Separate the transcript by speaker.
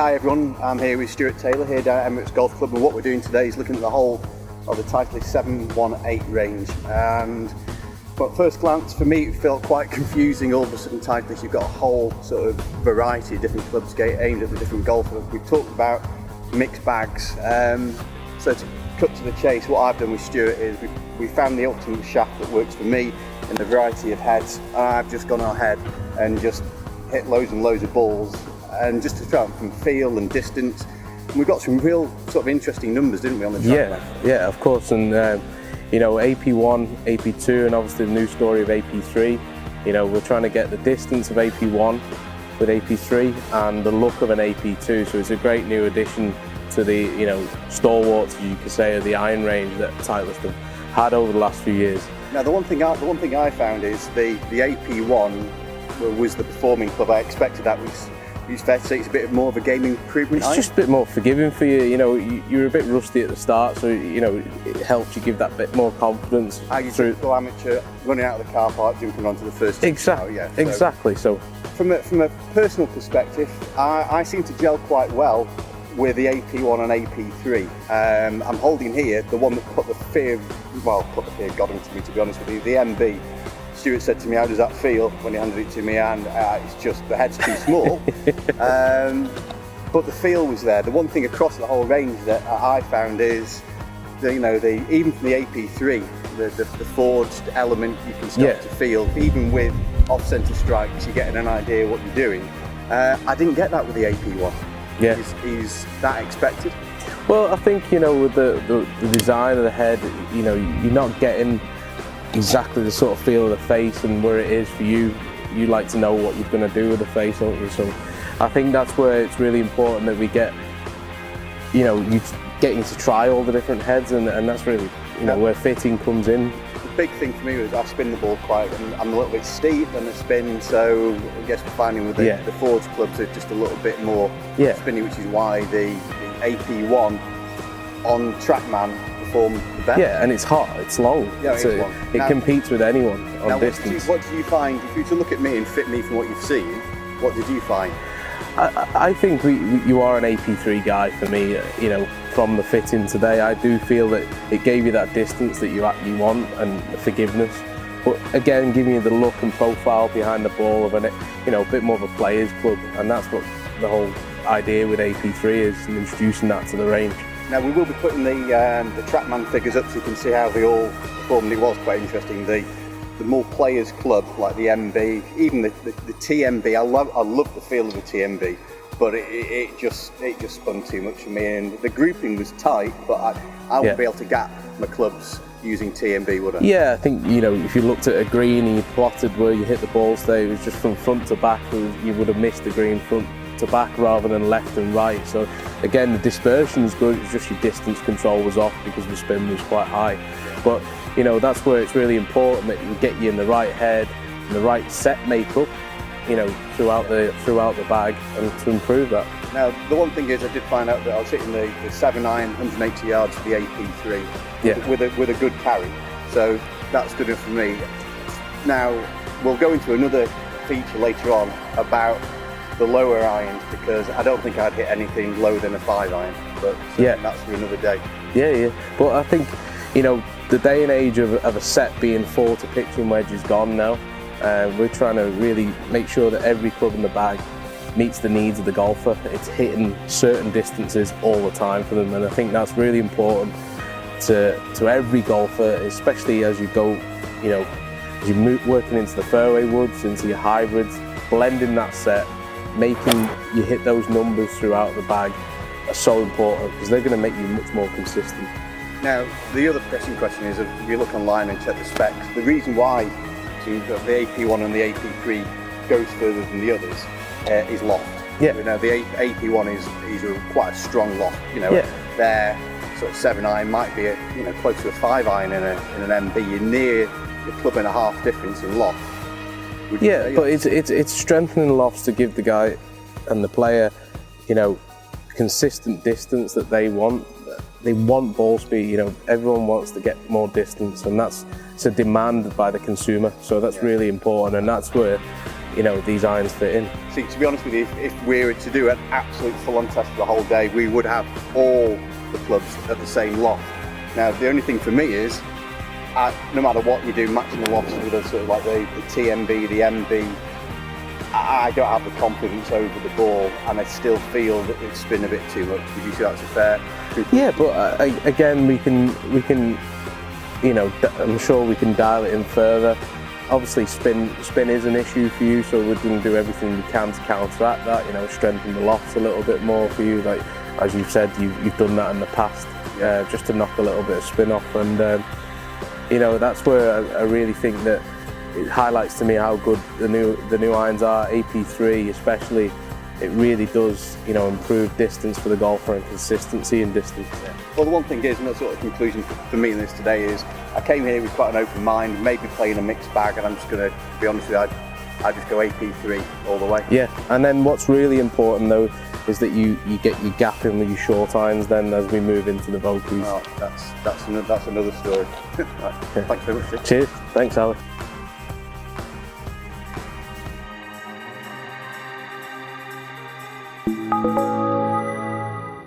Speaker 1: Hi everyone, I'm here with Stuart Taylor here down at Emirates Golf Club, and what we're doing today is looking at the whole of the Titleist 718 range. And but first glance, for me, it felt quite confusing. All of a sudden, Titleist, you've got a whole sort of variety of different clubs aimed at the different golfers. We've talked about mixed bags. So to cut to the chase, what I've done with Stuart is we found the ultimate shaft that works for me in a variety of heads. I've just gone ahead and just hit loads and loads of balls, and just to try out from feel and distance. And we got some real sort of interesting numbers, didn't we, on the track?
Speaker 2: Yeah, of course. And you know, AP1, AP2, and obviously the new story of AP3. You know, we're trying to get the distance of AP1 with AP3 and the look of an AP2. So it's a great new addition to the, you know, stalwarts, you could say, of the iron range that Titleist have had over the last few years.
Speaker 1: Now, the one thing I found is the AP1 was the performing club. I expected that was. It's fair to say it's a bit more of a gaming improvement.
Speaker 2: It's just a bit more forgiving for you. You know, you're a bit rusty at the start, so you know it helps you give that bit more confidence.
Speaker 1: I used to go amateur, running out of the car park, jumping onto the first.
Speaker 2: Exactly. Oh, yeah. Exactly. So
Speaker 1: from a personal perspective, I seem to gel quite well with the AP1 and AP3. I'm holding here the one that put the fear of God into me, to be honest with you, the MB. Stuart said to me, how does that feel, when he handed it to me, and it's just, the head's too small. But the feel was there. The one thing across the whole range that I found is, even from the AP3, the forged element you can start to feel, even with off-centre strikes, you're getting an idea of what you're doing. I didn't get that with the AP1.
Speaker 2: Yeah.
Speaker 1: Is that expected?
Speaker 2: Well, I think, you know, with the design of the head, you know, you're not getting exactly the sort of feel of the face and where it is for you. You like to know what you're going to do with the face, don't you? So I think that's where it's really important that we get, you know, you getting to try all the different heads, and that's really, you know, where fitting comes in.
Speaker 1: The big thing for me was I spin the ball quite, and I'm a little bit steep and the spin, so I guess we're finding with the forged clubs are just a little bit more spinny, which is why the AP1 on Trackman perform the best.
Speaker 2: Yeah, and it's hot, it's long, it competes with anyone on distance.
Speaker 1: What do you find, if you were to look at me and fit me from what you've seen, what did you find?
Speaker 2: I think you are an AP3 guy for me. You know, from the fitting today, I do feel that it gave you that distance that you want and the forgiveness, but again, giving you the look and profile behind the ball of a bit more of a player's club, and that's what the whole idea with AP3 is, introducing that to the range.
Speaker 1: Now, we will be putting the Trackman figures up so you can see how they all performed. It was quite interesting. The more players club, like the MB, even the TMB. I love the feel of the TMB, but it just spun too much for me. And the grouping was tight, but I wouldn't be able to gap my clubs using TMB, would I? Yeah,
Speaker 2: I think, you know, if you looked at a green and you plotted where you hit the balls there, it was just from front to back. You would have missed the green front to back rather than left and right. So again, the dispersion is good, it's just your distance control was off because the spin was quite high. But you know, that's where it's really important that you get you in the right head and the right set makeup, you know, throughout the bag, and to improve that.
Speaker 1: Now, the one thing is, I did find out that I was hitting the 7-iron 180 yards for the AP3 with a good carry, so that's good enough for me. Now, we'll go into another feature later on about the lower irons, because I don't think I'd hit anything lower than a 5-iron, but that's for another day.
Speaker 2: Yeah. But I think, you know, the day and age of a set being 40 pitching wedge is gone now. We're trying to really make sure that every club in the bag meets the needs of the golfer. It's hitting certain distances all the time for them, and I think that's really important to every golfer, especially as you go, you know, as you working into the fairway woods, into your hybrids, blending that set, making you hit those numbers throughout the bag are so important, because they're going to make you much more consistent.
Speaker 1: Now, the other pressing question is, if you look online and check the specs, the reason why the AP1 and the AP3 goes further than the others is loft.
Speaker 2: Yeah.
Speaker 1: You know, the AP1 is quite a strong loft. You know, their sort of 7-iron might be close to a 5-iron in an MB. You're near the club and a half difference in loft.
Speaker 2: Yeah, but it's strengthening lofts to give the guy and the player, you know, consistent distance that they want. They want ball speed. You know, everyone wants to get more distance, and it's a demand by the consumer. So that's really important, and that's where, you know, these irons fit in.
Speaker 1: See, to be honest with you, if we were to do an absolute full-on test for the whole day, we would have all the clubs at the same loft. Now, the only thing for me is, no matter what you do, matching the lofts with a sort of like the TMB, the MB, I don't have the confidence over the ball, and I still feel that it's spin a bit too much. Would you say that's a fair conclusion?
Speaker 2: Yeah, but again, we can, you know, I'm sure we can dial it in further. Obviously, spin is an issue for you, so we're going to do everything we can to counteract that. You know, strengthen the lofts a little bit more for you. Like as you've said, you've done that in the past, just to knock a little bit of spin off, and you know, that's where I really think that it highlights to me how good the new irons are. AP3 especially, it really does, you know, improve distance for the golfer and consistency in distance. Yeah.
Speaker 1: Well, the one thing is, and the sort of conclusion for me in this today is, I came here with quite an open mind, maybe playing a mixed bag, and I'm just going to be honest with you, I just go AP3 all the way.
Speaker 2: Yeah, and then what's really important though is that you get your gap in with your short irons then as we move into the Vaucluse.
Speaker 1: Oh, that's another story. Right.
Speaker 2: Yeah.
Speaker 1: Thanks very much, Steve.
Speaker 2: Cheers, thanks Alex.